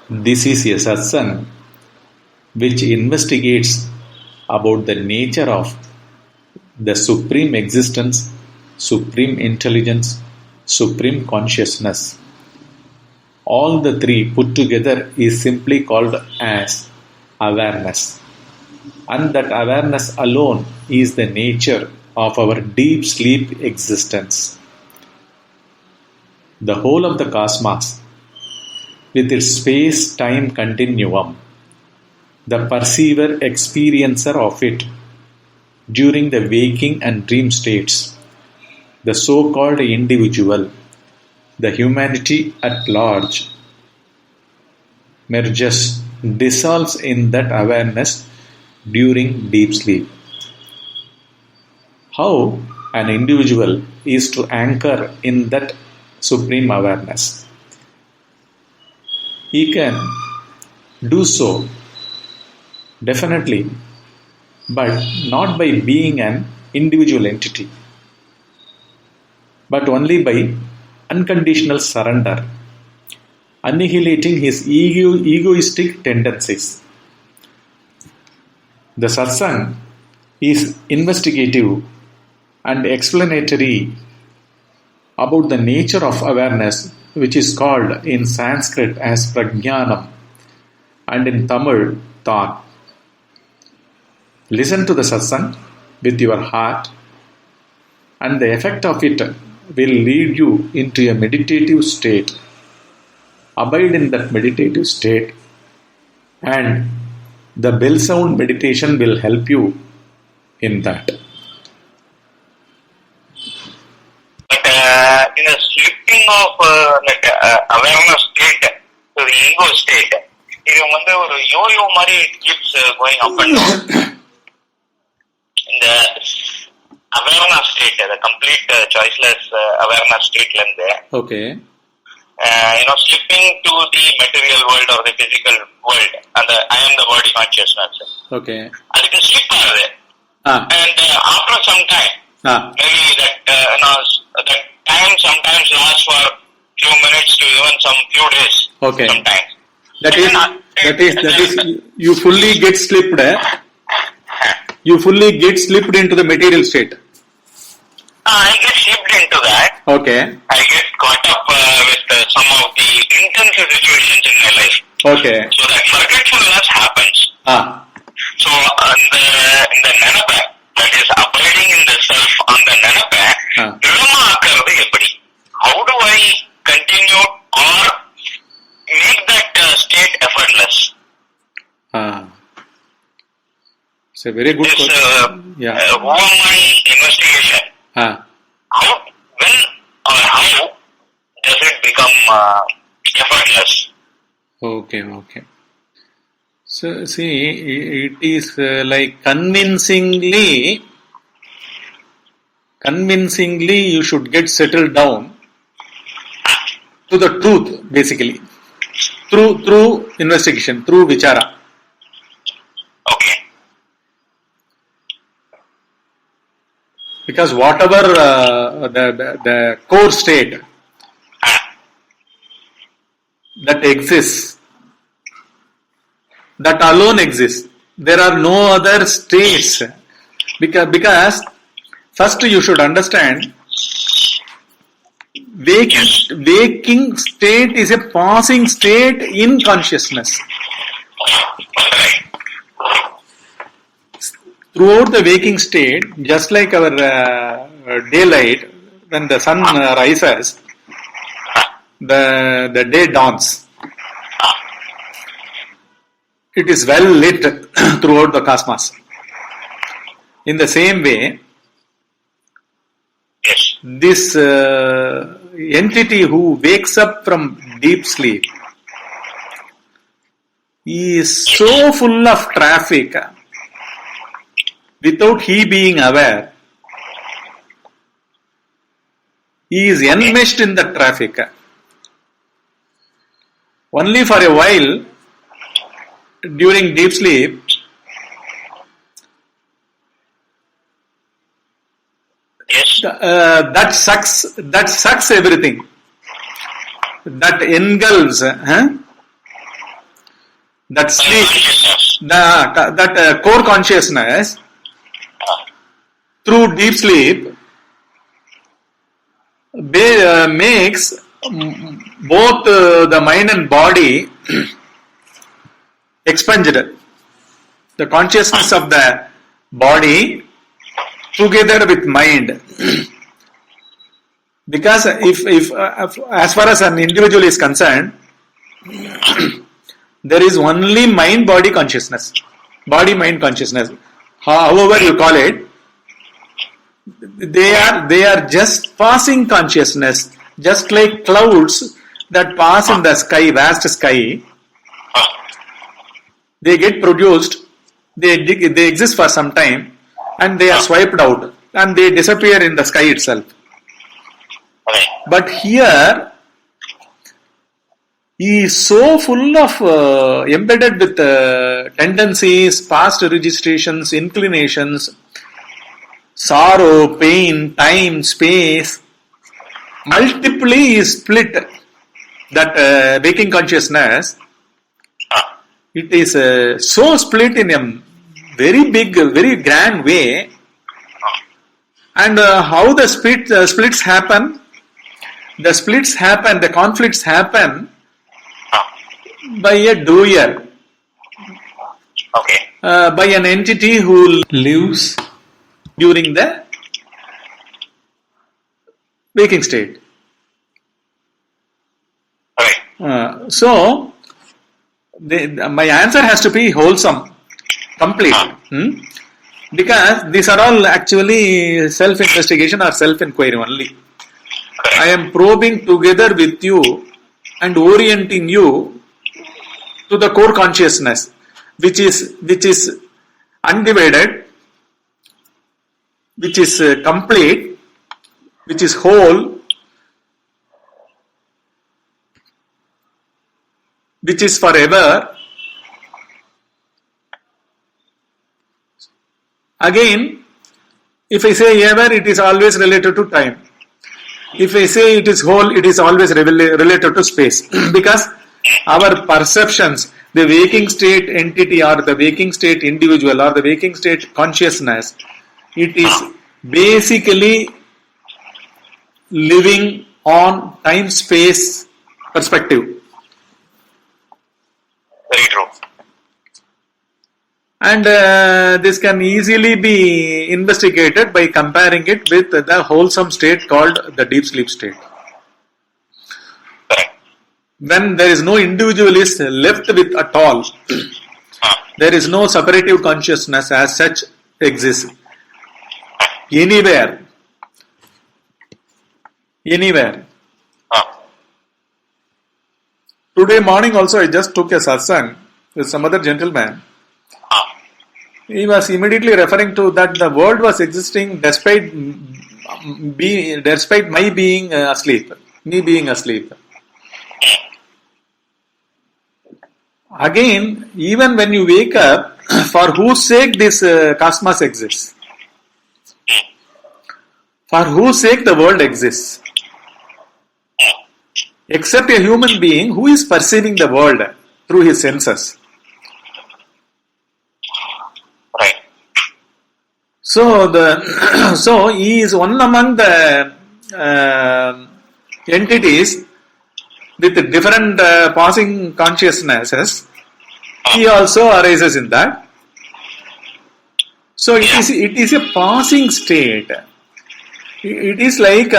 This is a satsang which investigates about the nature of the supreme existence, supreme intelligence, supreme consciousness. All the three put together is simply called as awareness. And that awareness alone is the nature of our deep sleep existence. The whole of the cosmos, with its space-time continuum, the perceiver experiencer of it during the waking and dream states, the so-called individual, the humanity at large, merges, dissolves in that awareness during deep sleep. How an individual is to anchor in that supreme awareness? He can do so definitely, but not by being an individual entity, but only by unconditional surrender, annihilating his egoistic tendencies. The satsang is investigative and explanatory about the nature of awareness, which is called in Sanskrit as prajnanam and in Tamil thought. Listen to the satsang with your heart, and the effect of it will lead you into a meditative state. Abide in that meditative state, and the bell sound meditation will help you in that. But in a shifting of awareness state to the ego state, இது வந்து ஒரு YoYo மாதிரி it keeps going up and down. In the awareness state, the complete choiceless awareness state லந்து Okay. Slipping to the material world or the physical world, and I am the body consciousness. Okay. அதுக்கு slip ஆகுது. And after some time, maybe that time sometimes lasts for few minutes to even some few days. Okay. Sometimes. That is you fully get slipped. You fully get slipped into the material state. I get slipped into that. Okay. I get caught up with some of the intense situations in my life. Okay. So that forgetfulness happens. So in the nenapa, that is abiding in the self on the nenapa, திடமாக்குறது எப்படி? How do I continue or make that state effortless? It's a very good question. Who am I investigation? How does it become effortless? Okay. So, see, it is like convincingly you should get settled down to the truth, basically, through investigation, through vichara. Okay. Because whatever the core state that exists, that alone exists. There are no other states. Because first you should understand, waking state is a passing state in consciousness. Throughout the waking state, just like our daylight, when the sun rises, the day dawns. It is well lit throughout the cosmos. In the same way, this entity who wakes up from deep sleep is so full of traffic without he being aware. He is enmeshed in the traffic. Only for a while, during deep sleep, that sucks everything. That engulfs that sleep, Consciousness. that core consciousness through deep sleep makes both the mind and body expunged. The consciousness of the body together with mind. Because if as far as an individual is concerned, there is only mind-body consciousness, body-mind consciousness. However you call it, they are just passing consciousness, just like clouds that pass in the sky, vast sky. They get produced, they exist for some time, and they are swiped out, and they disappear in the sky itself. Right. But here, he is so full of embedded with tendencies, past registrations, inclinations, sorrow, pain, time, space. Multiply is split. That waking consciousness, it is so split in a very big, very grand way. And how the splits happen? The splits happen, the conflicts happen by a doer, Okay. by an entity who lives during the waking state. Right. So, my answer has to be wholesome, complete. Because these are all actually self-investigation or self-inquiry only. I am probing together with you and orienting you to the core consciousness, which is undivided, which is complete, which is whole, which is forever. Again, if I say ever, it is always related to time. If I say it is whole, it is always related to space. Because our perceptions, the waking state entity or the waking state individual or the waking state consciousness, it is basically living on time-space perspective. Very true. And this can easily be investigated by comparing it with the wholesome state called the deep sleep state. Correct. When there is no individual is left with at all, there is no separative consciousness as such exists. Anywhere. Today morning also I just took a satsang with some other gentleman. He was immediately referring to that the world was existing despite my being asleep, me being asleep. Again, even when you wake up, for whose sake this cosmos exists? For whose sake the world exists? Except a human being who is perceiving the world through his senses. Right. So he is one among the entities with different passing consciousnesses. He also arises in that. So it is a passing state. It is like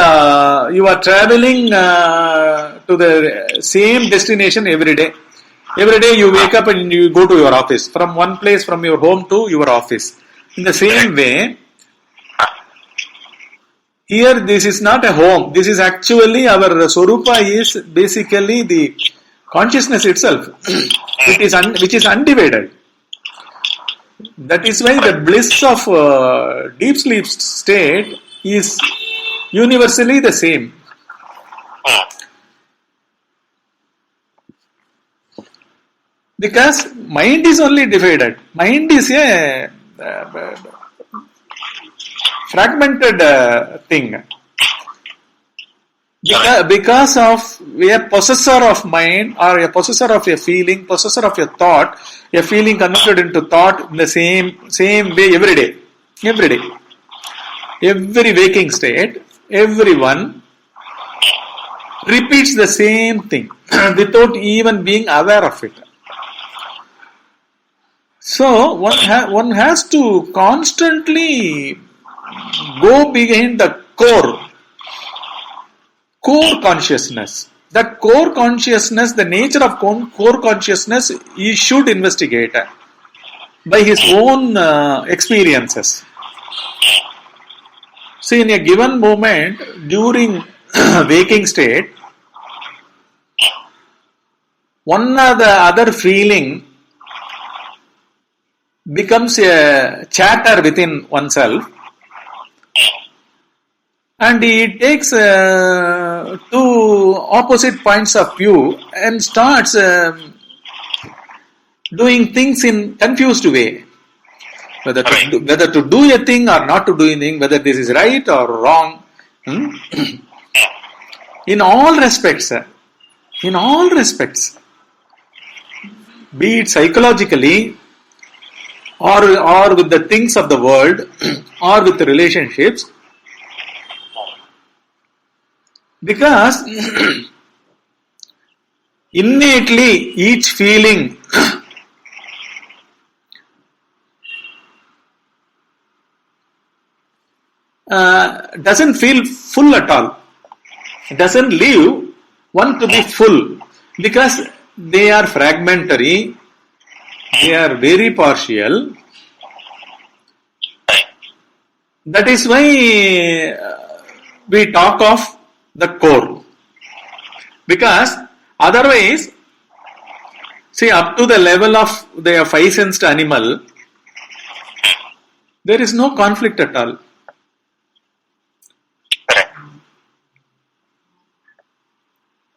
you are traveling to the same destination every day. Every day you wake up and you go to your office. From one place, from your home to your office. In the same way, here this is not a home. This is actually our Swarupa is basically the consciousness itself. Which is undivided. That is why the bliss of deep sleep state is universally the same. Because mind is only divided. Mind is a fragmented thing. Because of a possessor of mind or a possessor of a feeling, possessor of a thought, a feeling converted into thought in the same way every day. Every waking state, everyone repeats the same thing without even being aware of it. So one has to constantly go behind the core consciousness. That core consciousness, the nature of core consciousness, he should investigate by his own experiences. See, in a given moment during waking state, one or the other feeling becomes a chatter within oneself, and he takes two opposite points of view and starts doing things in confused way. Whether to do a thing or not to do anything, whether this is right or wrong. In all respects, be it psychologically or with the things of the world or with the relationships, because innately each feeling doesn't feel full at all. It doesn't leave one to be full, because they are fragmentary, they are very partial. That is why we talk of the core. Because otherwise, see, up to the level of the five-sensed animal, there is no conflict at all.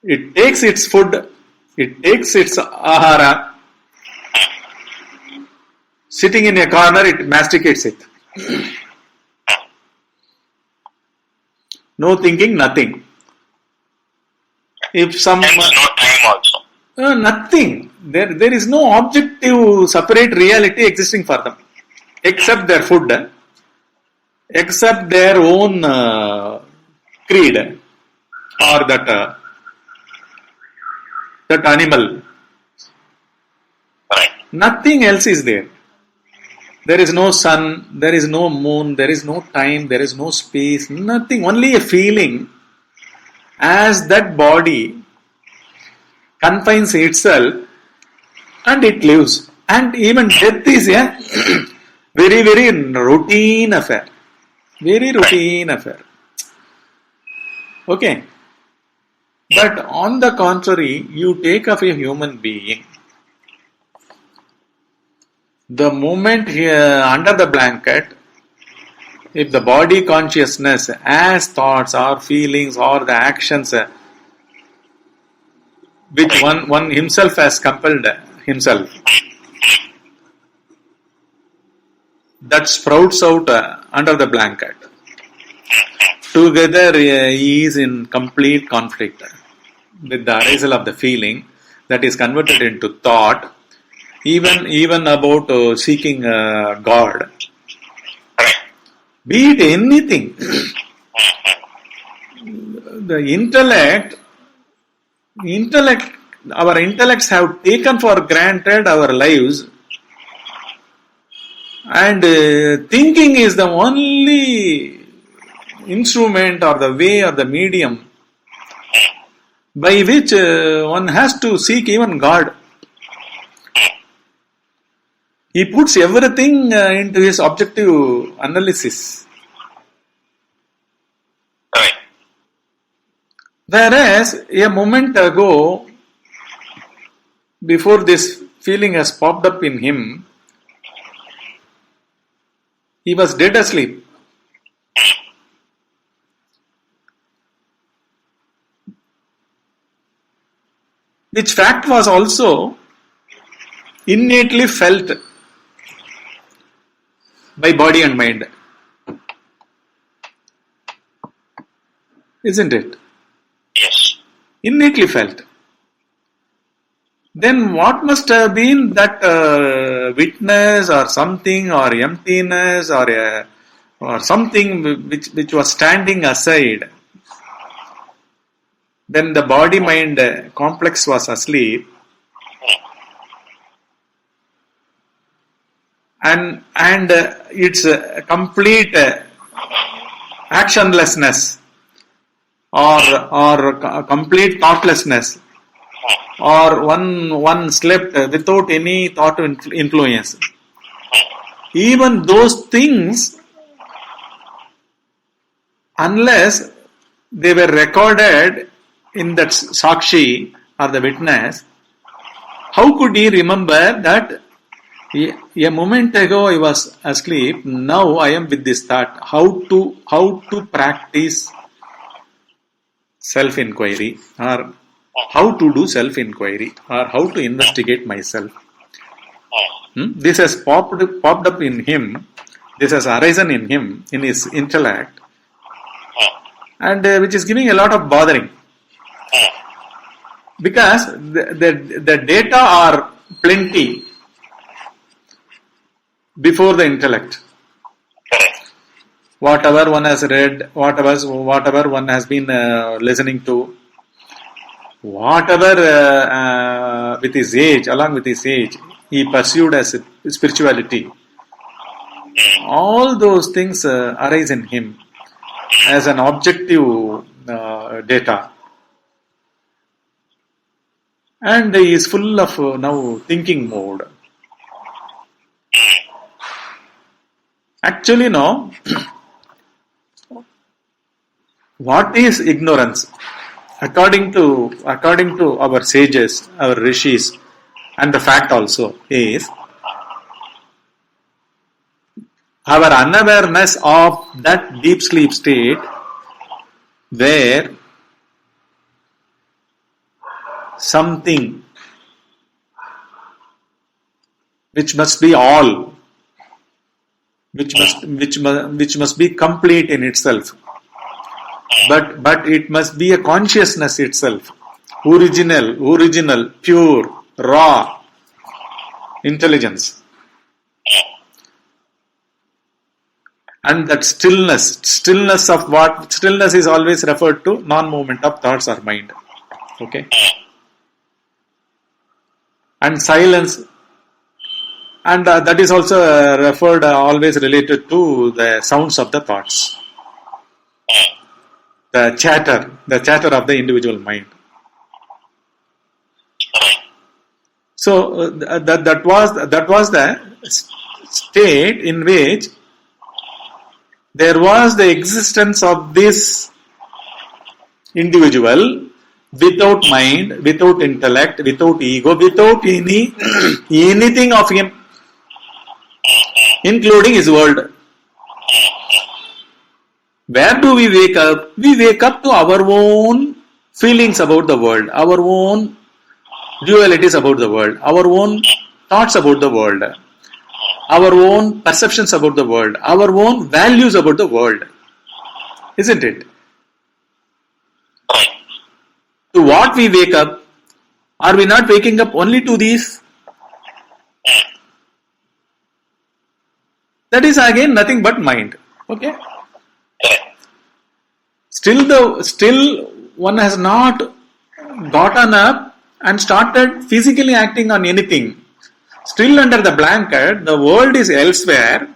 It takes its food, it takes its ahara, sitting in a corner, it masticates it. No thinking, nothing. If some... Hence no time also. Nothing. There is no objective separate reality existing for them, except their food, except their own creed, or that animal. Right. Nothing else is there. There is no sun, there is no moon, there is no time, there is no space, nothing. Only a feeling, as that body confines itself and it lives. And even death is a very, very routine affair. Very routine affair. Okay. But on the contrary, you take of a human being, the moment under the blanket, if the body consciousness as thoughts or feelings or the actions which one himself has compelled himself, that sprouts out under the blanket, together he is in complete conflict with the arisal of the feeling that is converted into thought, even about seeking God. Be it anything. The intellect, our intellects have taken for granted our lives, and thinking is the only instrument or the way or the medium by which one has to seek even God. He puts everything into his objective analysis. Right. Whereas a moment ago, before this feeling has popped up in him, he was dead asleep. Which fact was also innately felt by body and mind. Isn't it? innately felt. Then what must have been that witness or something or emptiness or something which was standing aside when the body-mind complex was asleep, and its complete actionlessness or complete thoughtlessness, or one slept without any thought influence. Even those things, unless they were recorded in that Sakshi or the witness, how could he remember that a moment ago I was asleep, now I am with this thought? How to practice self-inquiry, or how to do self-inquiry, or how to investigate myself? This has popped up in him. This has arisen in him, in his intellect, and which is giving a lot of bothering, because the data are plenty before the intellect. Whatever one has read, whatever one has been listening to, whatever with his age, along with his age, he pursued as spirituality. All those things arise in him as an objective data. And he is full of now thinking mode. Actually, no. What is ignorance? According to our sages, our rishis, and the fact also is our unawareness of that deep sleep state where something which must be all, which must be complete in itself, but it must be a consciousness itself, original, pure, raw intelligence, and that stillness of what stillness is always referred to non-movement of thoughts or mind. Okay, and silence. And that is also referred, always related to the sounds of the thoughts, the chatter of the individual mind. So that was the state in which there was the existence of this individual without mind, without intellect, without ego, without anything of him, including his world. Where do we wake up? We wake up to our own feelings about the world, our own dualities about the world, our own thoughts about the world, our own perceptions about the world, our own values about the world. Isn't it? To what we wake up? Are we not waking up only to these? That is again nothing but mind. Okay. Still one has not gotten up and started physically acting on anything. Still under the blanket, the world is elsewhere.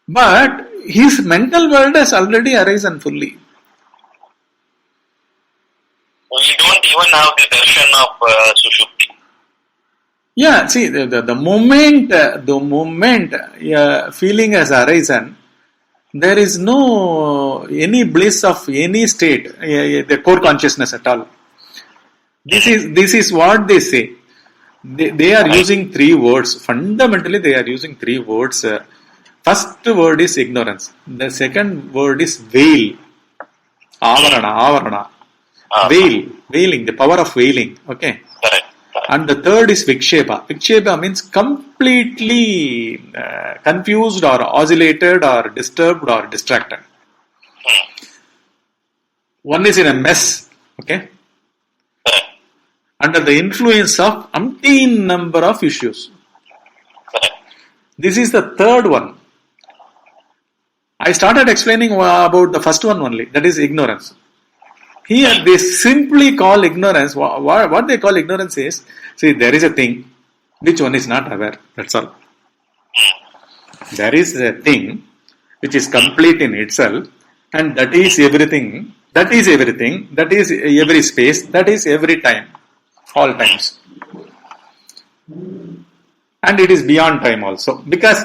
But his mental world has already arisen fully. We don't even have the darshan of Sushupti. Yeah, see, the moment feeling has arisen, there is no any bliss of any state, the core consciousness at all. This is what they say. They are using three words. Fundamentally, they are using three words. First word is ignorance. The second word is veil. Avarana. Veiling, the power of veiling. Okay. Correct. And the third is vikshepa. Vikshepa means completely confused or oscillated or disturbed or distracted. one is in a mess, okay, correct, under the influence of umpteen number of issues. correct, This is the third one. I started explaining about the first one only, that is ignorance. Here they simply call ignorance, what they call ignorance is, see, there is a thing which one is not aware, that's all. There is a thing which is complete in itself, and that is everything, that is everything, that is every space, that is every time, all times. And it is beyond time also, because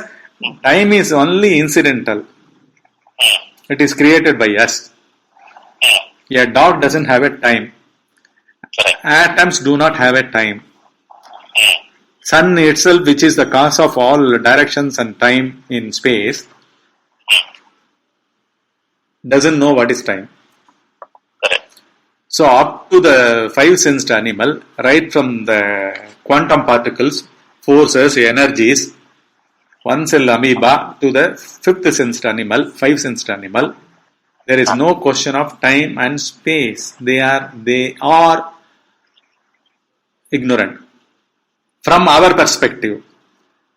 time is only incidental. It is created by us. A dog doesn't have a time. correct, Atoms do not have a time. Sun itself, which is the cause of all directions and time in space, doesn't know what is time. correct, So up to the five-sensed animal, right from the quantum particles, forces, energies, one-cell amoeba to the fifth-sensed animal, five-sensed animal, there is no question of time and space. They are ignorant from our perspective.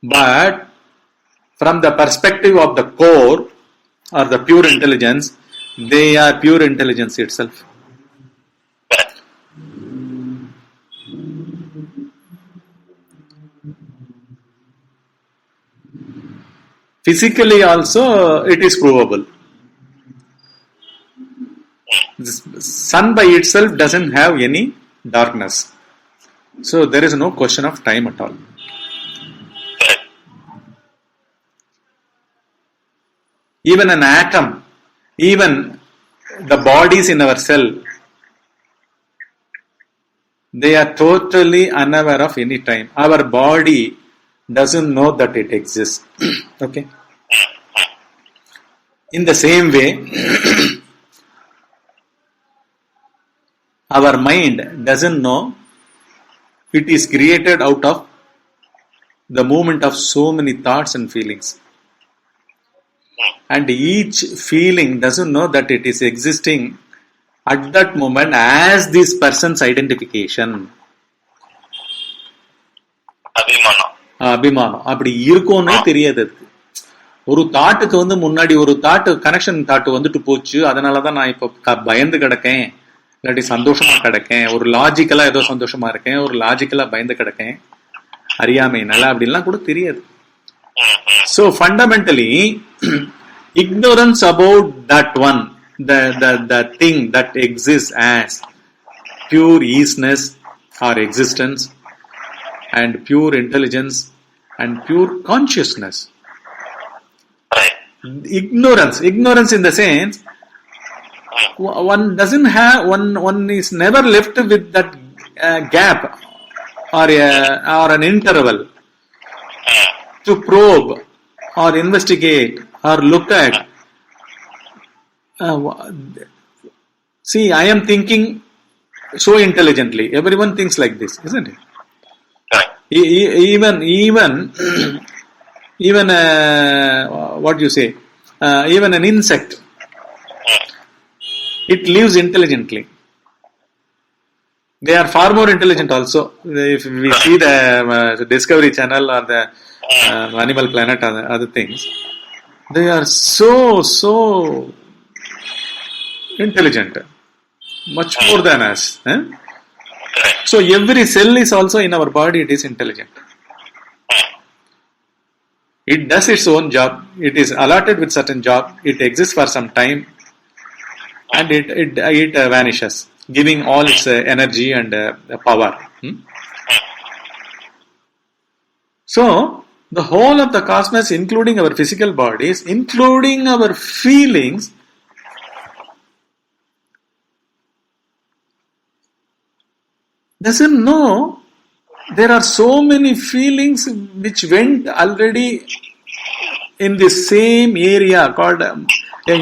But from the perspective of the core or the pure intelligence, they are pure intelligence itself. correct, Physically also it is provable. The sun by itself doesn't have any darkness. So there is no question of time at all. correct, Even an atom, even the bodies in our cell, they are totally unaware of any time. Our body doesn't know that it exists. Okay. In the same way, our mind doesn't know it is created out of the movement of so many thoughts and feelings. And each feeling doesn't know that it is existing at that moment as this person's identification. அபிமானம், அபிமானம் அப்படி இருக்கும்னே தெரியாது. அதுக்கு ஒரு தாட்டுக்கு முன்னாடி ஒரு thought connection thought வந்துட்டு போச்சு, அதனாலதான் நான் இப்ப பயந்து கிடக்கேன், இல்லாட்டி சந்தோஷமா கிடக்கேன், ஒரு லாஜிக்கலா ஏதோ சந்தோஷமா இருக்கேன், ஒரு லாஜிக்கலா பயந்து கிடக்கேன், அறியாமைனால அப்படின்லாம் கூட தெரியாது. So fundamentally, ignorance about that one, the thing that exists as pure easiness or existence and pure intelligence and pure consciousness. right, Ignorance in the sense, one doesn't have, one is never left with that gap or an interval to probe or investigate or look at. See, I am thinking so intelligently. Everyone thinks like this, isn't it? correct, Even what you say, even an insect, it lives intelligently. They are far more intelligent also. If we see the Discovery Channel or the Animal Planet or the other things, they are so intelligent, much more than us. correct, So every cell is also in our body, it is intelligent. It does its own job. It is allotted with certain job. It exists for some time, and it vanishes, giving all its energy and power. So the whole of the cosmos, including our physical bodies, including our feelings, doesn't know there are so many feelings which went already in the same area called a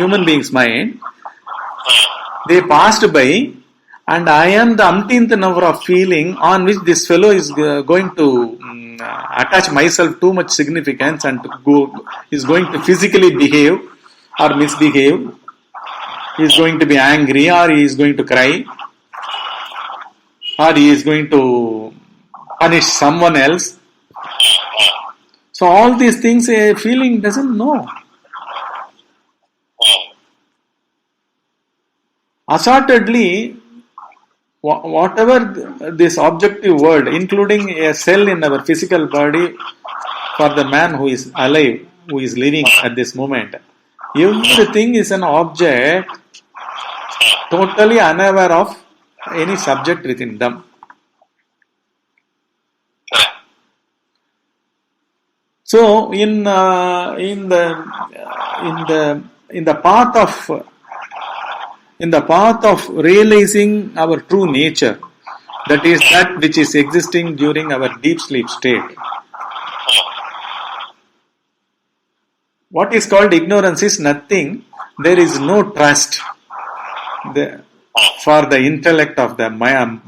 human being's mind. They passed by, and I am the umpteenth number of feeling on which this fellow is going to attach myself too much significance and is going to physically behave or misbehave he is going to be angry, or he is going to cry, or he is going to punish someone else. So all these things a feeling doesn't know. Assortedly, whatever this objective world, including a cell in our physical body, for the man who is alive, who is living at this moment, everything is an object, totally unaware of any subject within them. So in the path of realizing our true nature, that is that which is existing during our deep sleep state. What is called ignorance is nothing. There is no trust for the intellect of the man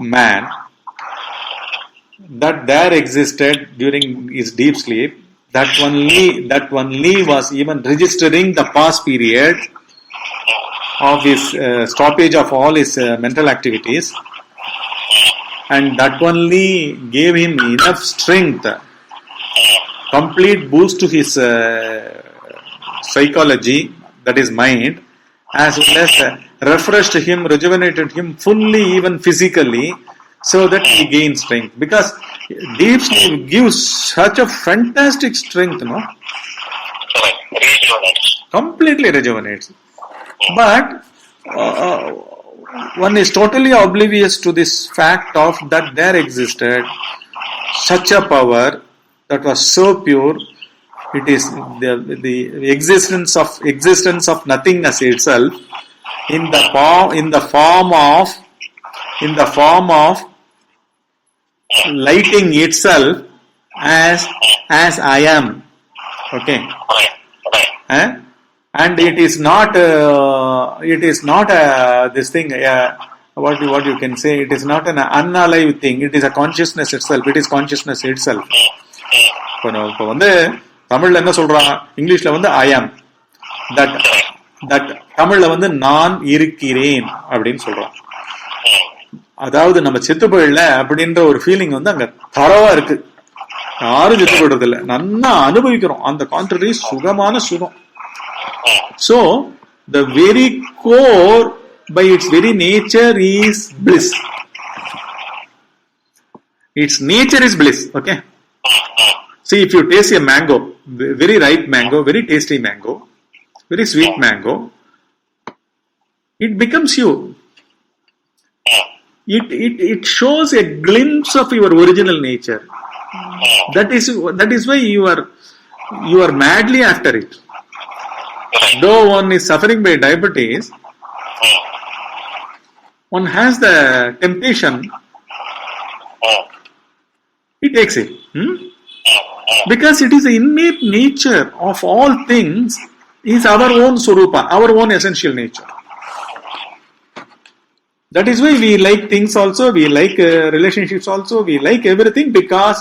that there existed during his deep sleep. That only was even registering the past period of his stoppage of all his mental activities, and that only gave him enough strength, complete boost to his psychology, that is mind, as well as refreshed him, rejuvenated him fully, even physically, so that he gains strength. Because deep sleep gives such a fantastic strength, no? Completely rejuvenates. But one is totally oblivious to this fact of that there existed such a power that was so pure. It is the existence of nothingness itself in the form of lighting itself as I am. Okay. And it is not this thing, what you can say, it is not an unalive thing, it is a consciousness itself, it is consciousness itself. இப்போ வந்து தமிழ்ல என்ன சொல்றாங்க, இங்கிலீஷ்ல வந்து ஐ ஆம், that தமிழ்ல வந்து நான் இருக்கிறேன் அப்படின்னு சொல்றோம். அதாவது நம்ம செத்து போயிடல அப்படின்ற ஒரு ஃபீலிங் வந்து அங்க தரவா இருக்கு. யாரும் செத்து போயிடுறது இல்லை, நல்லா அனுபவிக்கிறோம் அந்த கான்ட்ரரி சுகமான சுகம். So, the very core, by its very nature, is bliss. Its nature is bliss, okay? See, if you taste a mango, very ripe mango, very tasty mango, very sweet mango, it becomes you. It shows a glimpse of your original nature. That is why you are madly after it. Though one is suffering by diabetes, one has the temptation, he takes it. Because it is the innate nature of all things, is our own Swarupa, our own essential nature. That is why we like things also, we like relationships also, we like everything, because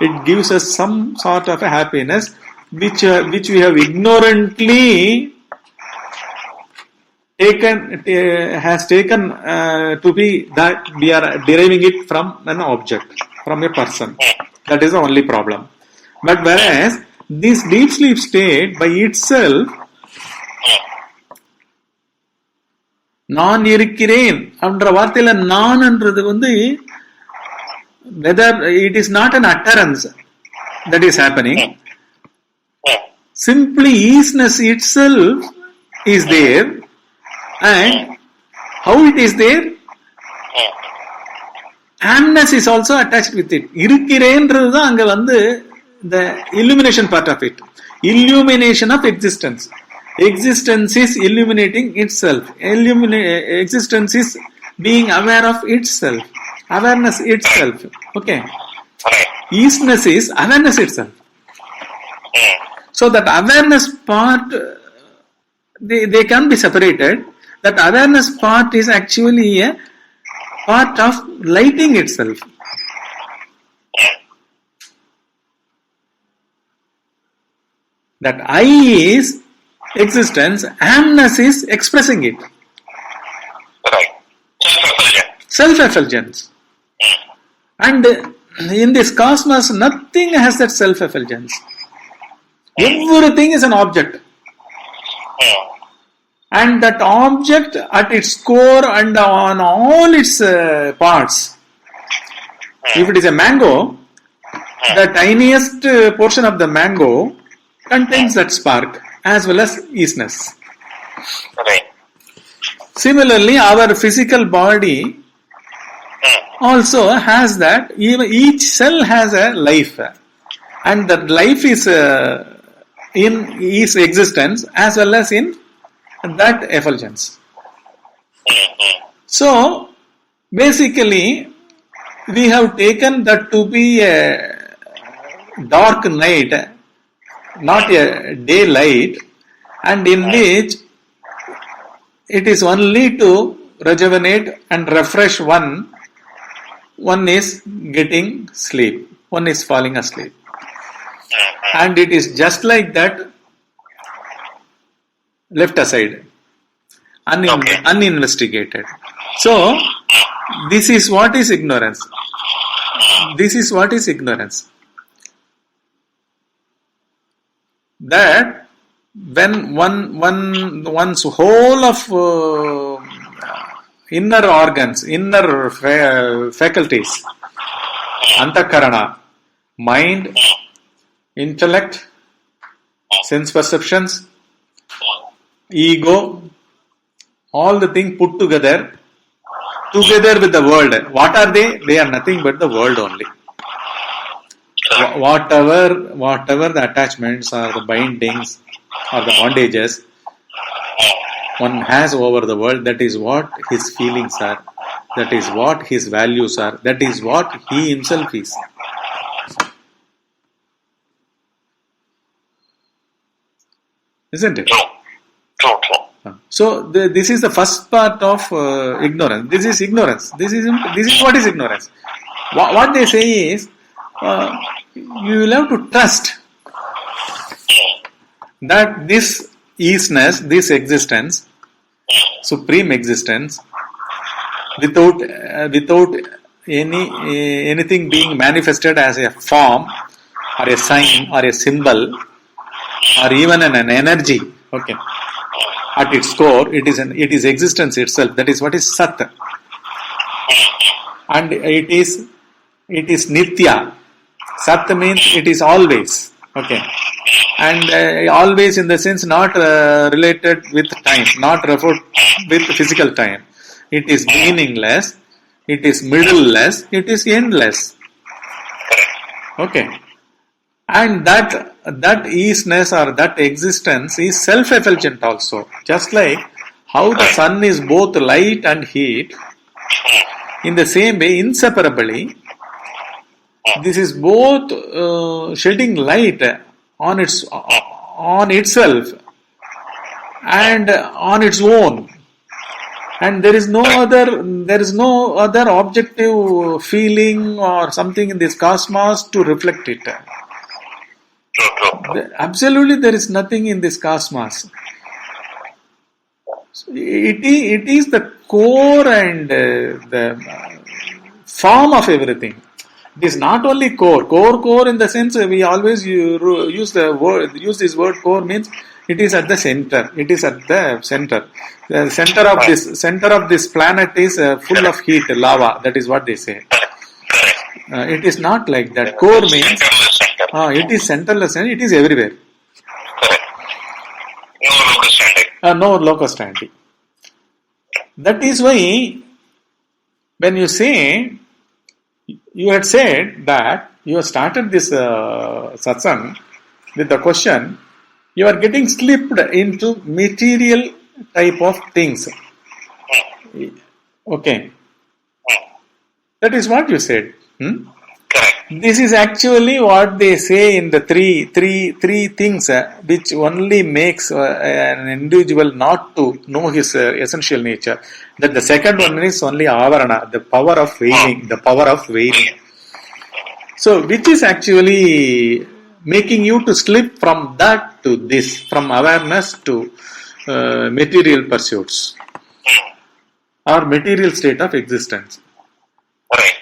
it gives us some sort of a happiness which we have ignorantly taken to be that we are deriving it from an object, from a person. That is the only problem. But whereas this deep sleep state by itself, நான் இருக்கிறேன் அப்படின்ற வார்த்தையில நான் என்றது வந்து, whether it is not an utterance that is happening, simply easiness itself is there. And how it is there? Amness is also attached with it. இருக்கிறேன்றது தான் அங்க வந்து the illumination part of it. Illumination of existence. Existence is illuminating itself. Existence is being aware of itself. Awareness itself. Okay. Easiness is awareness itself. So that awareness part, they can be separated. That awareness part is actually a part of lighting itself. That I is existence, amness is expressing it. Right. Self-effulgent. Self-effulgence. And in this cosmos, nothing has that self-effulgence. Everything is an object. And that object at its core and on all its parts. If it is a mango, the tiniest portion of the mango contains that spark as well as easiness. Right. Similarly, our physical body also has that. Each cell has a life, and that life is in its existence as well as in that effulgence. So, basically, we have taken that to be a dark night, not a daylight, and in which it is only to rejuvenate and refresh one is getting sleep, one is falling asleep. And it is just like that, left aside, uninvestigated. So, this is what is ignorance. This is what is ignorance. That when one's whole of inner organs, inner faculties, antakarana, mind, intellect, sense perceptions, ego, all the things put together with the world. What are they? They are nothing but the world only. Whatever the attachments or the bindings or the bondages one has over the world, that is what his feelings are, that is what his values are, that is what he himself is. Isn't it? True. So this is the first part of ignorance. This is ignorance. This is what is ignorance. What they say is, you will have to trust that this easiness, this existence, supreme existence, without anything being manifested as a form or a sign or a symbol or even an energy. Okay. At its core, it is existence itself. That is what is Sat. And it is Nitya. Sat means it is always. Okay. And always in the sense not related with time, not referred with physical time. It is beginningless, it is middleless, it is endless. Okay. And that easiness or that existence is self-effulgent also. Just like how the sun is both light and heat, in the same way, inseparably, this is both shedding light on itself and on its own. And there is no other objective feeling or something in this cosmos to reflect it. Absolutely, there is nothing in this cosmos. It is the core and the form of everything. It is not only core. Core in the sense we always use this word core means it is at the center. It is at the center. The center of this planet is full of heat, lava. That is what they say. It is not like that. Core means it is centerless and it is everywhere. No locus standi. That is why when you say, you had said that you have started this satsang with the question, you are getting slipped into material type of things. Okay. That is what you said. This is actually what they say in the three things which only makes an individual not to know his essential nature. That the second one is only avarana, the power of veiling. So, which is actually making you to slip from that to this, from awareness to material pursuits. or material state of existence. Right.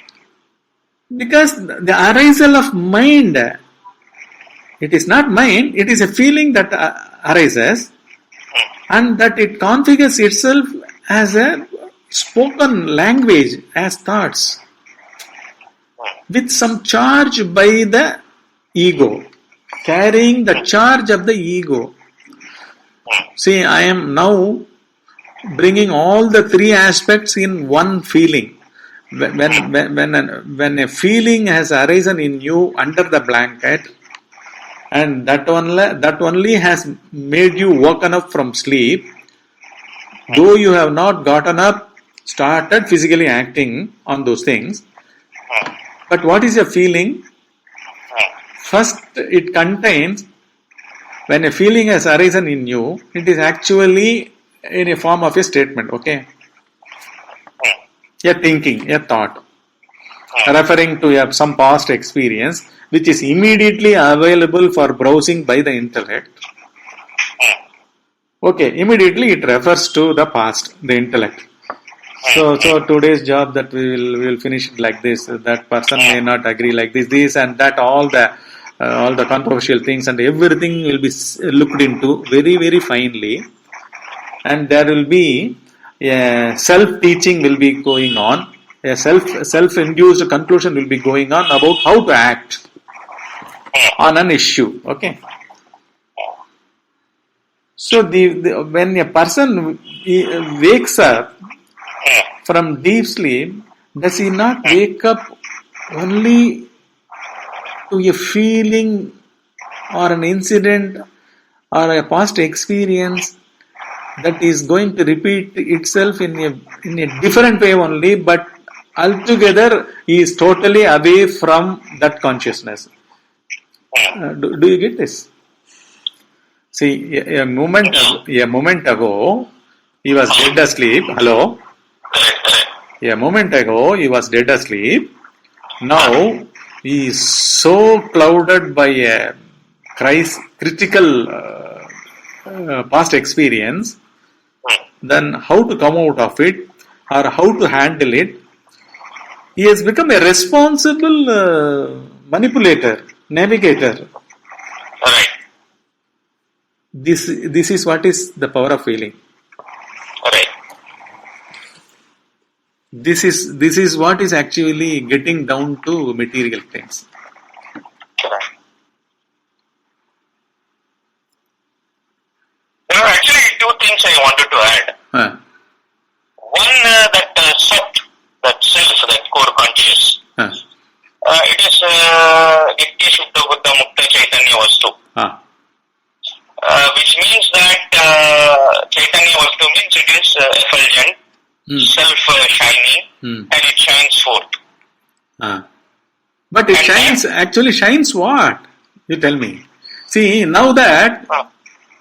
Because the arisal of mind, it is not mind, it is a feeling that arises, and that it configures itself as a spoken language, as thoughts, with some charge by the ego, carrying the charge of the ego. See, I am now bringing all the three aspects in one feeling. When a feeling has arisen in you under the blanket, and that only has made you woken up from sleep, though you have not gotten up, started physically acting on those things. But what is a feeling? First, it contains, when a feeling has arisen in you, it is actually in a form of a statement, okay? A thinking, a thought, referring to some past experience, which is immediately available for browsing by the intellect. Okay, immediately it refers to the past, the intellect. So today's job, that we will finish it like this. That person may not agree like this, and that all the controversial things and everything will be looked into very, very finely, and there will be a self-teaching will be going on. A self-induced conclusion will be going on about how to act on an issue. Okay. So when a person wakes up from deep sleep, does he not wake up only to a feeling or an incident or a past experience that is going to repeat itself in a different way only, but altogether he is totally away from that consciousness? Do you get this? See, a moment ago, he was dead asleep. Hello? A moment ago, he was dead asleep. Now, he is so clouded by a critical past experience, then how to come out of it or how to handle it. He has become a responsible manipulator, navigator. Right. This is what is the power of feeling. Right. This is what is actually getting down to material things. Right. There are actually two things I wanted to add. One, that Sat, that self, that core conscious. It is Nitya Shuddha Buddha Mukta Chaitanya Vastu. Which means that Chaitanya Vastu means it is effulgent, self-shining, and it shines forth. But it actually shines what? You tell me. See, now that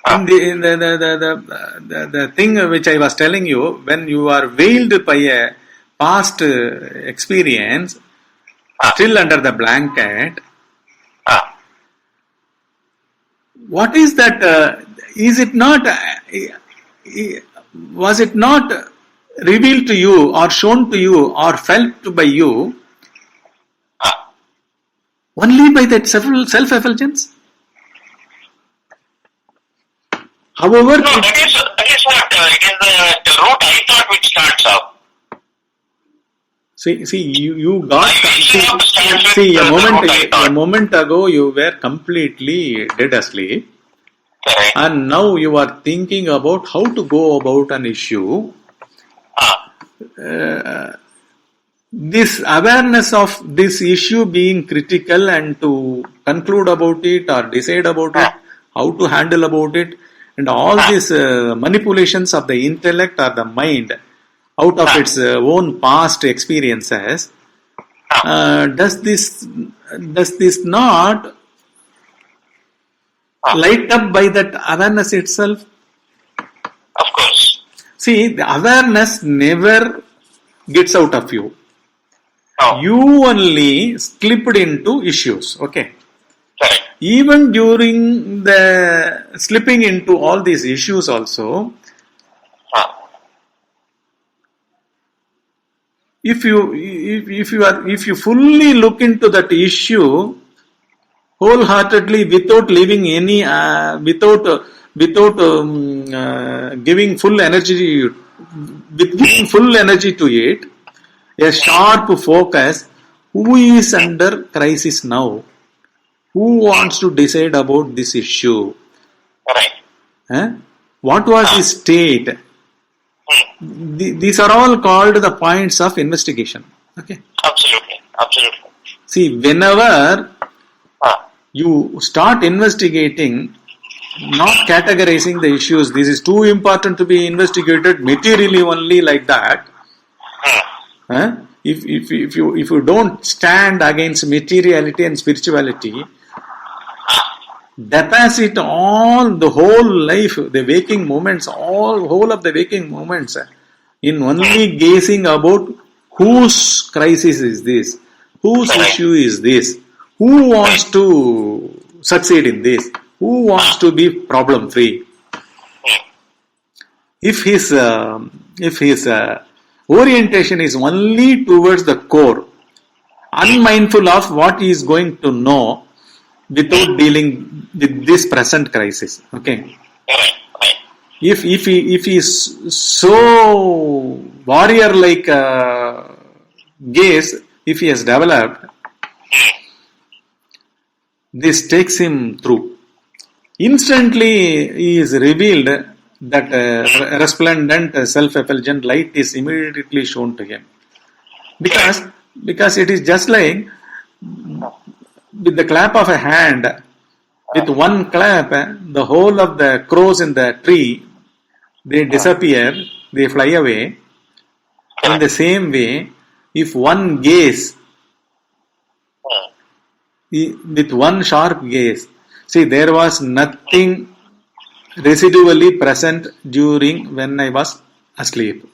in the thing which I was telling you, when you are veiled by a past experience, still under the blanket, what is that? Is it not? Was it not revealed to you, or shown to you, or felt by you only by that self-effulgence? However, no, that is what it is the root I thought which starts up. See, you got. See, a moment ago you were completely dead asleep, Correct. And now you are thinking about how to go about an issue. This awareness of this issue being critical and to conclude about it or decide about it, how to handle about it, and all these manipulations of the intellect or the mind out of its own past experiences, does this not light up by that awareness itself? Of course. See, the awareness never gets out of you. No. You only slipped into issues, okay? Correct. Even during the slipping into all these issues also, if you fully look into that issue wholeheartedly without leaving any giving full energy to it, a sharp focus, who is under crisis now? Who wants to decide about this issue? Right. What was his state? These are all called the points of investigation. Okay. Absolutely. See, whenever you start investigating, not categorizing the issues, this is too important to be investigated materially only like that. If you don't stand against materiality and spirituality, deposit all the whole life, the waking moments, whole of the waking moments in only gazing about whose crisis is this, whose issue is this, who wants to succeed in this, who wants to be problem free. If his orientation is only towards the core, unmindful of what he is going to know without dealing with this present crisis. Okay. If he is so warrior like gaze, if he has developed, this takes him through. Instantly he is revealed that resplendent self-effulgent light is immediately shown to him. Because it is just like with the clap of a hand, with one clap, the whole of the crows in the tree, they disappear, they fly away. In the same way, if one gaze, with one sharp gaze, see, there was nothing residually present during when I was asleep.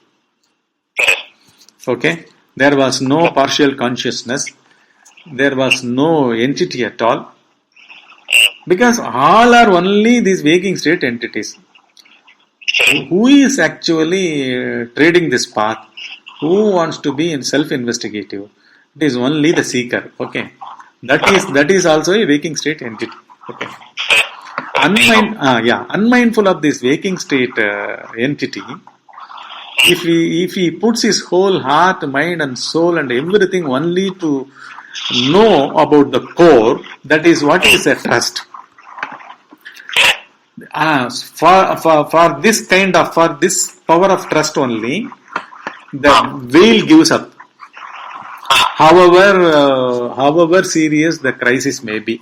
Okay? There was no partial consciousness. There was no entity at all. Because all are only these waking state entities. Who is actually treading this path? Who wants to be in self-investigative? It is only the seeker. Okay. That is also a waking state entity. Okay. Unmindful of this waking state entity, if he puts his whole heart, mind and soul and everything only to know about the core, that is what is a trust. For this power of trust only, the veil gives up. However serious the crisis may be,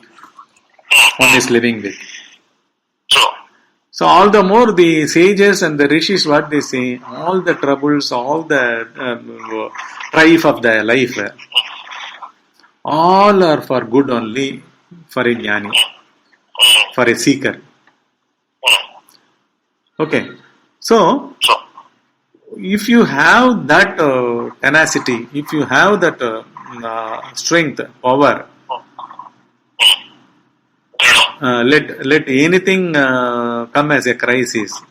one is living with. So all the more the sages and the rishis, what they say, all the troubles, all the strife of the life, all are for good only for a jnani, for a seeker. Okay, so if you have that tenacity, if you have that strength, power, let anything come as a crisis.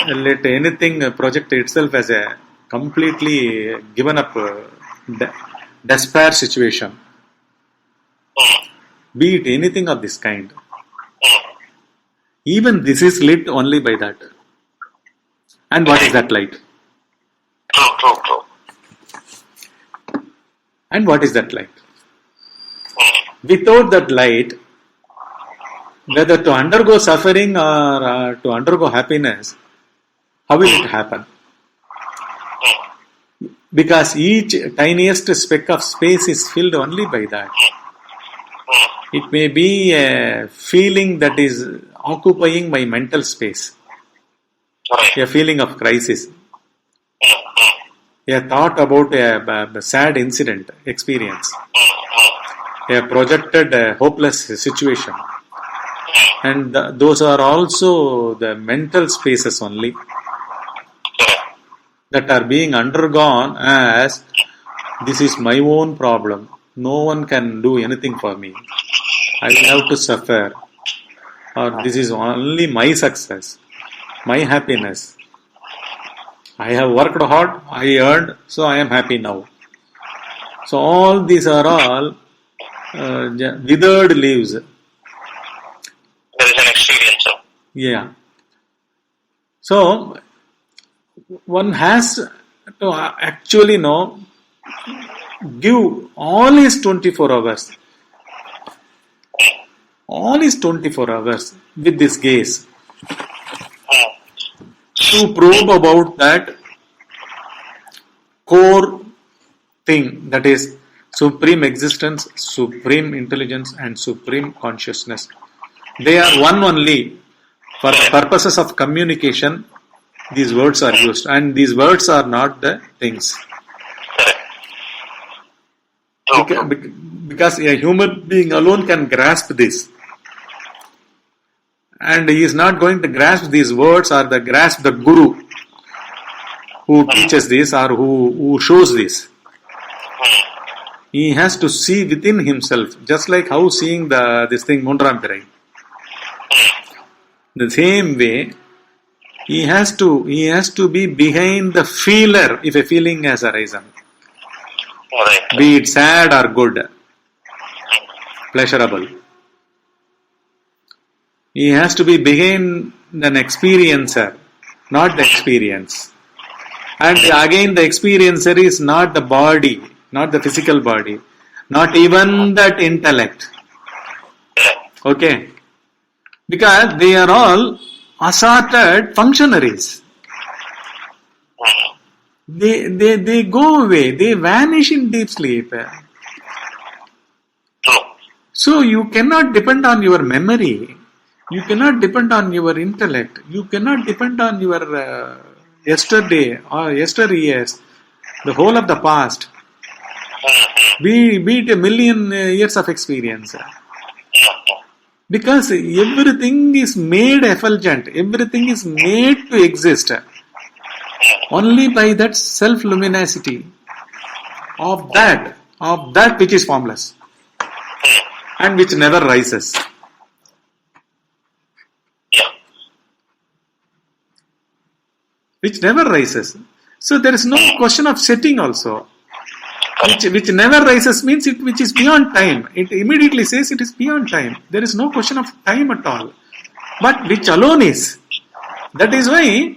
Let anything project itself as a completely given up despair situation. Be it anything of this kind. Even this is lit only by that. And what is that light? True. And what is that light? Without that light, whether to undergo suffering or to undergo happiness, how will it happen? Because each tiniest speck of space is filled only by that. It may be a feeling that is occupying my mental space, a feeling of crisis, a thought about a sad incident, experience, a projected hopeless situation. And those are also the mental spaces only that are being undergone as this is my own problem. No one can do anything for me. I will have to suffer. Or this is only my success, my happiness. I have worked hard, I earned, so I am happy now. So all these are all withered leaves. There is an experience. Yeah. So one has to actually give all his 24 hours. All his 24 hours with this gaze to probe about that core thing, that is supreme existence, supreme intelligence, and supreme consciousness. They are one only. For the purposes of communication, these words are used, and these words are not the things. Because a human being alone can grasp this. And he is not going to grasp these words or grasp the guru who teaches this or who shows this. He has to see within himself, just like how seeing this thing Mundram Pirai. The same way, he has to be behind the feeler if a feeling has arisen. Be it sad or good, pleasurable. He has to be behind an experiencer, not the experience. And again, the experiencer is not the body, not the physical body, not even that intellect. Okay? Because they are all assorted functionaries. They go away, they vanish in deep sleep. So you cannot depend on your memory. You cannot depend on your intellect. You cannot depend on your yesterday or yesteryears, the whole of the past. Be it a million years of experience. Because everything is made effulgent. Everything is made to exist. Only by that self-luminosity of that which is formless and which never rises. Which never rises. So there is no question of setting also. Which never rises means which is beyond time. It immediately says it is beyond time. There is no question of time at all. But which alone is. That is why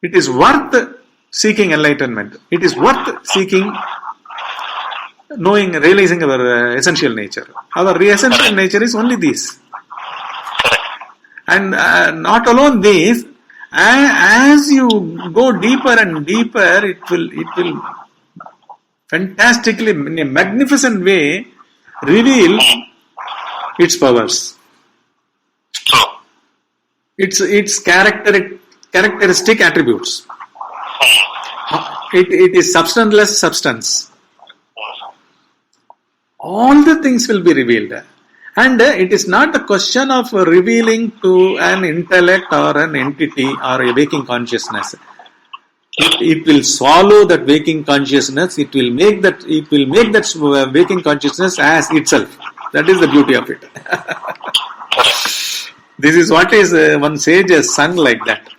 it is worth seeking enlightenment. It is worth seeking realizing our essential nature. Our essential nature is only this. And not alone this, as you go deeper and deeper, it will fantastically, in a magnificent way, reveal its powers. Its characteristic attributes. It is substanceless substance. All the things will be revealed. And it is not the question of revealing to an intellect or an entity or a waking consciousness. It will swallow that waking consciousness. It will make that waking consciousness as itself. That is the beauty of it. This is what is one sage has sung like that.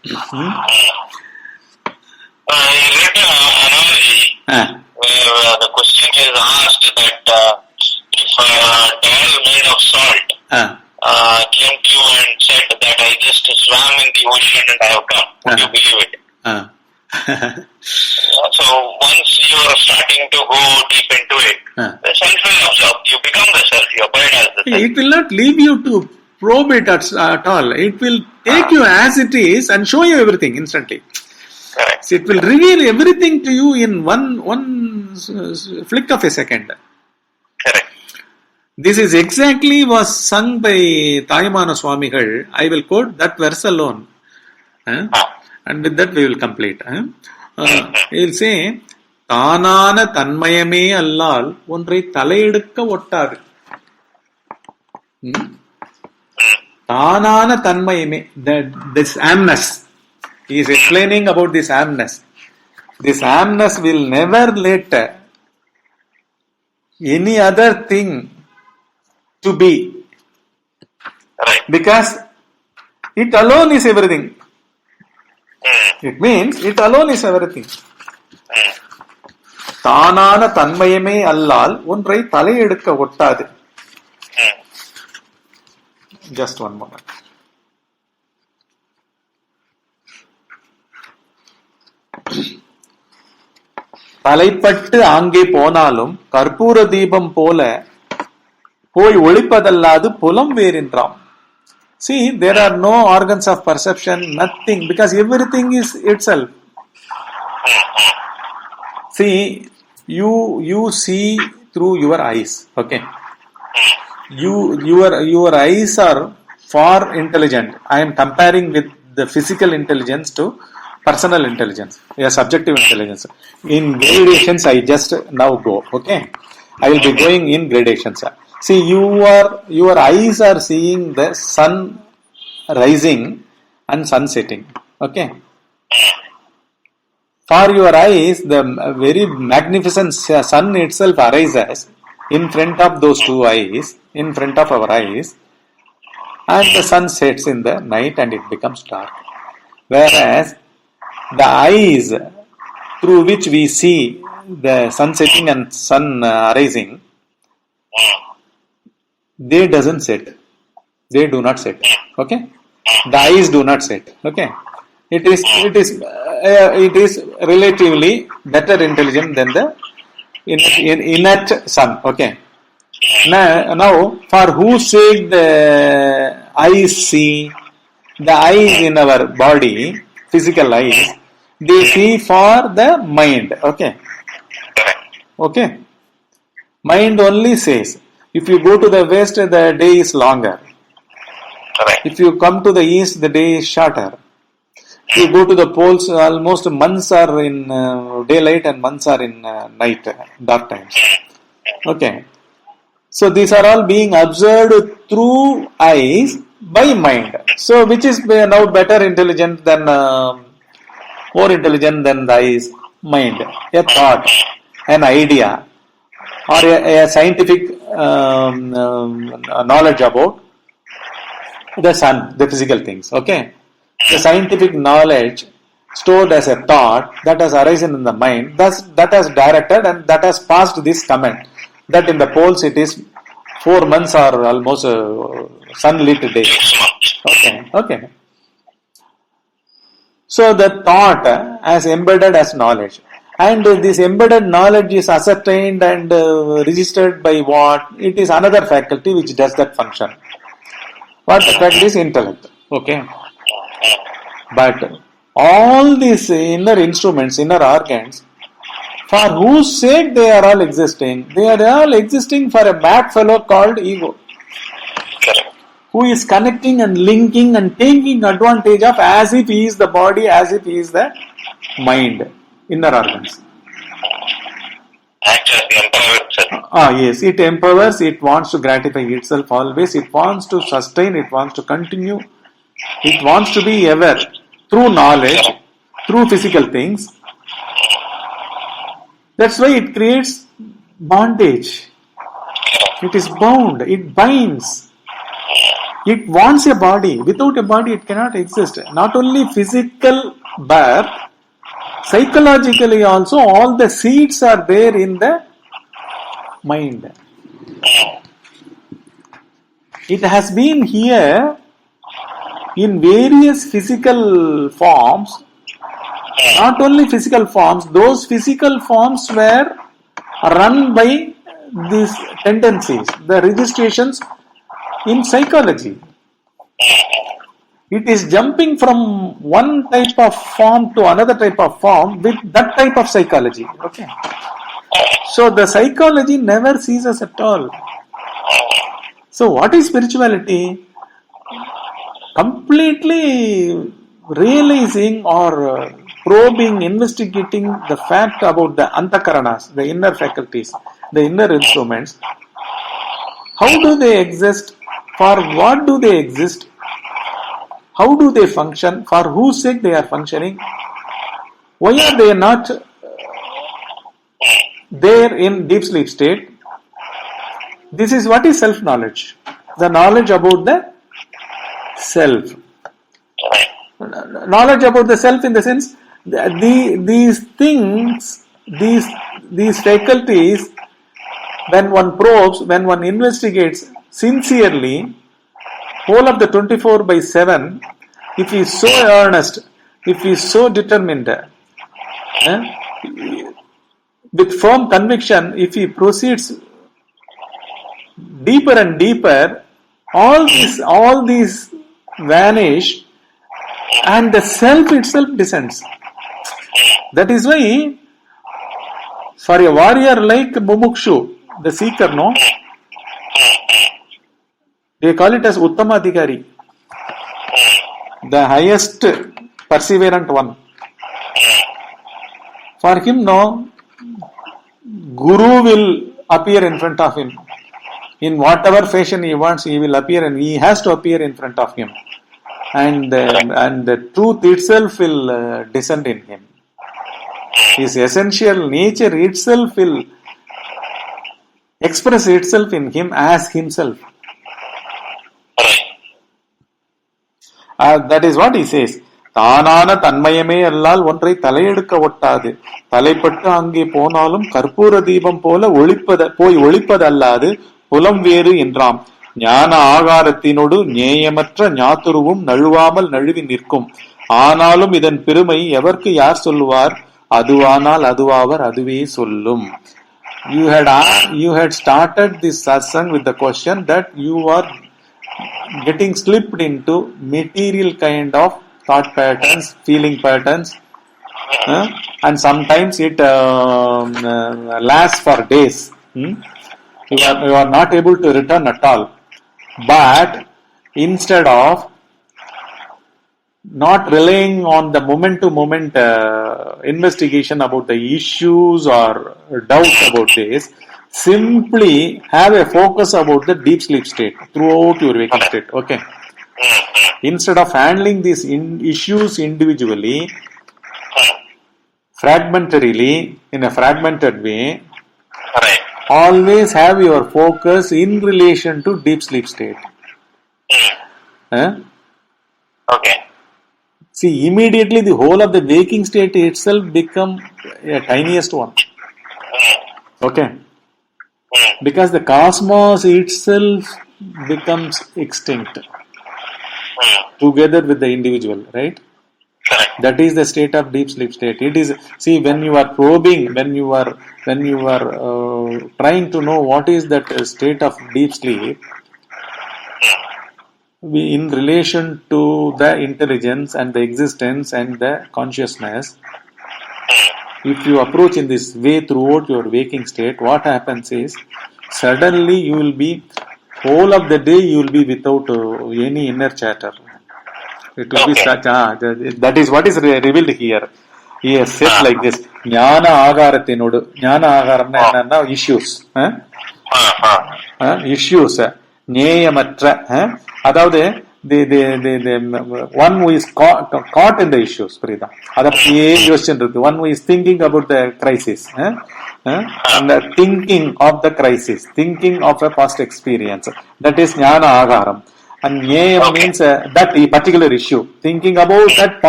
I read an analogy where the question is asked that if a doll made of salt came to you and said that I just swam in the ocean and I have come, would you believe it? So once you are starting to go deep into it, the self will absorb. You become the self. You abide as the self. It will not leave you to probe it at all. It will take you as it is and show you everything instantly. Correct. So it will reveal everything to you in one flick of a second. Correct. This is exactly was sung by Tayamana Swamigal. I will quote that verse alone. And with that we will complete. He will say, Tanana Tanmayame Allal Ondrai Talaedukka Ottaru. Tanana Tanmayame, this amness. He is explaining about this amness. This amness will never let any other thing to be. Right. Because it alone is everything. It means it alone is everything. தானான தன்மையமே அல்லால் ஒன்றை தலையெடுக்க ஒட்டாது. Just one moment. தலைப்பட்டு ஆங்கே போனாலும் கற்பூர தீபம் போல போய் ஒளிப்பதல்லாது புலம் வேறென்றாம். See, there are no organs of perception, nothing, because everything is itself. See, you see through your eyes, okay? Your eyes are far intelligent. I am comparing with the physical intelligence to personal intelligence, subjective intelligence. In gradations, I just now go, okay? I will be going in gradations. See, your eyes are seeing the sun rising and sun setting, okay? For your eyes, the very magnificent sun itself arises in front of those two eyes, in front of our eyes, and the sun sets in the night and it becomes dark. Whereas the eyes through which we see the sun setting and sun rising, they doesn't set. They do not set. Okay? The eyes do not set. Okay? It is relatively better intelligent than the inert sun. Okay? Now, for whose sake the eyes see, the eyes in our body, physical eyes, they see for the mind. Okay? Okay? Mind only says, if you go to the west, the day is longer. If you come to the east, the day is shorter. If you go to the poles, almost months are in daylight and months are in night, dark times. Okay. So these are all being observed through eyes by mind. So which is now better intelligent than, more intelligent than the eyes? Mind. A thought, an idea, or a scientific knowledge about the sun, the physical things. Okay. The scientific knowledge stored as a thought that has arisen in the mind, thus that has directed and that has passed this comment that in the poles it is 4 months or almost sunlit day. Okay. So the thought has embedded as knowledge, and this embedded knowledge is ascertained and registered by what? It is another faculty which does that function. What the faculty is? Intellect. Okay. But all these inner instruments, inner organs, for whose sake they are all existing? They are all existing for a mad fellow called ego, who is connecting and linking and taking advantage of as if he is the body, as if he is the mind, inner organs. Actually, empower itself. Yes, it empowers, it wants to gratify itself always, it wants to sustain, it wants to continue, it wants to be ever through knowledge, through physical things. That's why it creates bondage. It is bound, it binds. It wants a body. Without a body, it cannot exist. Not only physical birth, psychologically also, all the seeds are there in the mind. It has been here in various physical forms. Not only physical forms, those physical forms were run by these tendencies, the registrations in psychology. It is jumping from one type of form to another type of form with that type of psychology. Okay. So the psychology never ceases at all. So what is spirituality? Completely realizing or probing, investigating the fact about the antakaranas, the inner faculties, the inner instruments. How do they exist? For what do they exist? How do they function? For whose sake they are functioning? Why are they not there in deep sleep state? This is what is self-knowledge. The knowledge about the self. knowledge about the self in the sense, these things, these faculties, when one probes, when one investigates sincerely, whole of the 24/7, if he is so earnest, if he is so determined, with firm conviction, if he proceeds deeper and deeper, all these vanish, and the self itself descends. That is why, for a warrior like Mumukshu, the seeker, no, they call it as Uttamadhikari, the highest perseverant one. For him, no, Guru will appear in front of him. In whatever fashion he wants, he will appear, and he has to appear in front of him. And the truth itself will descend in him. His essential nature itself will express itself in him as himself. That is what he says. தானான தன்மயமே அல்லால் ஒன்றை தலையெடுக்க ஒட்டாது, தலைப்பட்டு அங்கே போனாலும் கற்பூர தீபம் போல ஒளிப்பதல்லாது புலம் வேறு என்றாம். ஞான ஆகாரத்தினோடு ஞேயமற்ற ஞாத்துருவும் நழுவாமல் நழுவி நிற்கும். ஆனாலும் இதன் பெருமை எவர்க்கு யார் சொல்லுவார்? அதுவானால் அதுவாவர் அதுவே சொல்லும். You had started this satsang with the question that you are getting slipped into material kind of thought patterns, feeling patterns, and sometimes it lasts for days. You are not able to return at all. But instead of not relying on the moment-to-moment investigation about the issues or doubts about this, simply have a focus about the deep sleep state throughout your waking state. Okay. Instead of handling these issues individually, fragmentarily, in a fragmented way, always have your focus in relation to deep sleep state. Okay. See, immediately the whole of the waking state itself become a tiniest one. Okay. Because the cosmos itself becomes extinct together with the individual, right? That is the state of deep sleep state. It is, see, when you are probing, when you are trying to know what is that state of deep sleep, in relation to the intelligence and the existence and the consciousness, if you approach in this way throughout your waking state, what happens is, suddenly you will be, whole of the day you will be without any inner chatter. It will be such, that is what is revealed here. He has said like this, Jnana Agaratinodu. Jnana Agaramna issues. Issues. Nyeyamatra. Adavade, the one who is caught in the issues, Prida. The one who is thinking about the crisis. And thinking of the crisis. Thinking of a past experience. That is Jnana Agaram. And Nyayam means that particular issue. Thinking about that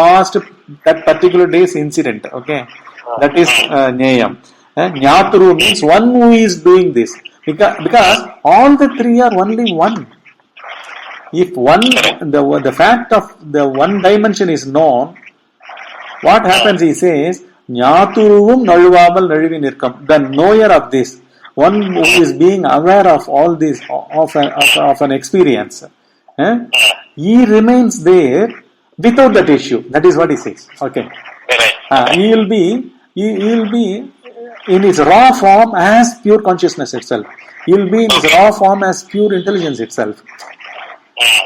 particular day's incident. Okay. That is Nyayam. Nyaturu means one who is doing this. Because all the three are only one. If the fact of the one dimension is known, what happens, he says, Nyaturuvum naluvamal naluvi nirkam. The knower of this, one who is being aware of all this, of an experience, he remains there without that issue. That is what he says. Okay. He will be in his raw form as pure consciousness itself. He will be in his raw form as pure intelligence itself.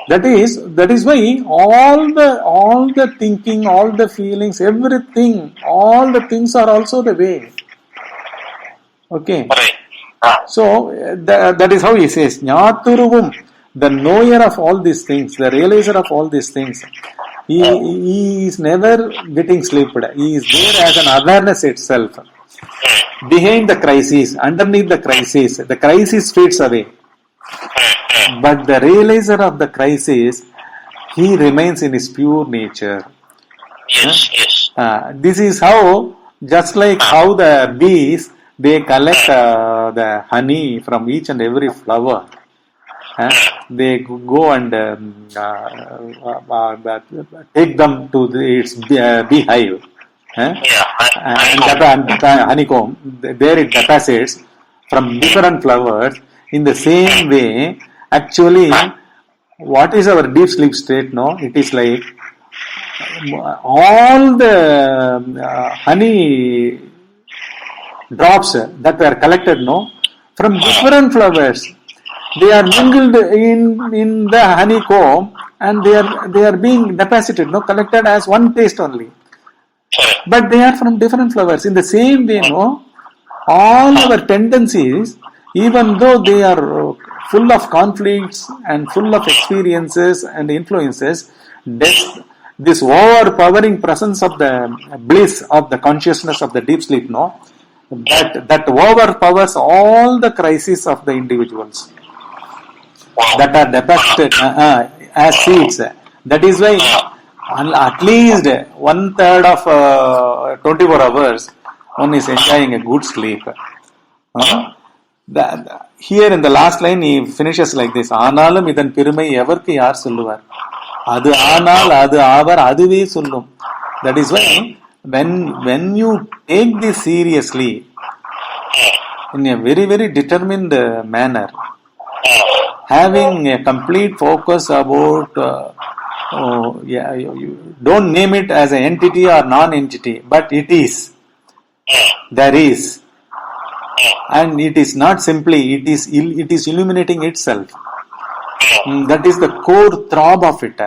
That is why all the thinking, all the feelings, everything, all the things are also the way. Okay. So that is how he says, Nyaturuvum, the knower of all these things, the realizer of all these things. He is never getting slipped. He is there as an awareness itself. Behind the crisis, underneath the crisis fades away. But the realizer of the crisis, he remains in his pure nature. Yes, yes. This is how, just like how the bees, they collect the honey from each and every flower. They go and take them to its beehive. And honeycomb, there it deposits from different flowers. In the same way, actually, what is our deep sleep state? No, it is like all the honey drops that were collected, no, from different flowers. They are mingled in the honeycomb, and they are being deposited, no, collected as one taste only. But they are from different flowers. In the same way, no, all our tendencies, even though they are full of conflicts and full of experiences and influences, this overpowering presence of the bliss of the consciousness of the deep sleep, no, that overpowers all the crises of the individuals that are deposited as seeds. That is why at least 1/3 of 24 hours one is enjoying a good sleep. Here in the last line he finishes like this: ஆனாலும் இதன் பெருமை எவர்க்கு யார் சொல்லுவார், அது ஆனால் அது ஆவர் அதுவே சொல்லும். That is why when you take this seriously in a very very determined manner, having a complete focus about you don't name it as an entity or non-entity, but it is, there is, and it is not simply, it is illuminating itself. That is the core throb of it.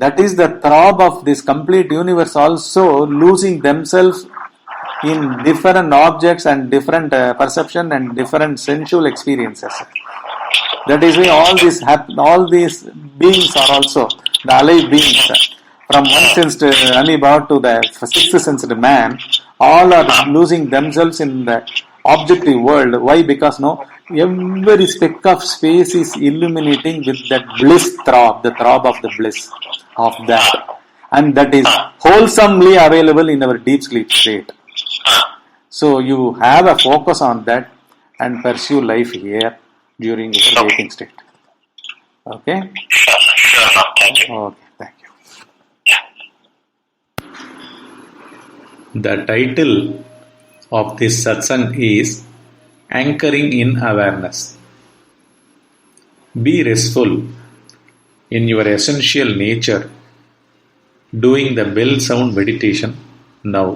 That is the throb of this complete universe also losing themselves in different objects and different perception and different sensual experiences. That is why all these beings are also the alive beings. From one sensed amoeba to the sixth sensed man, all are losing themselves in the objective world. Why? Because no, every speck of space is illuminating with that bliss throb, the throb of the bliss of that, and that is wholesomely available in our deep sleep state. So you have a focus on that and pursue life here during your waking state. Okay? Sure, no, thank you. Okay, thank you. The title of this satsang is Anchoring in Awareness. Be restful in your essential nature, doing the bell sound meditation now.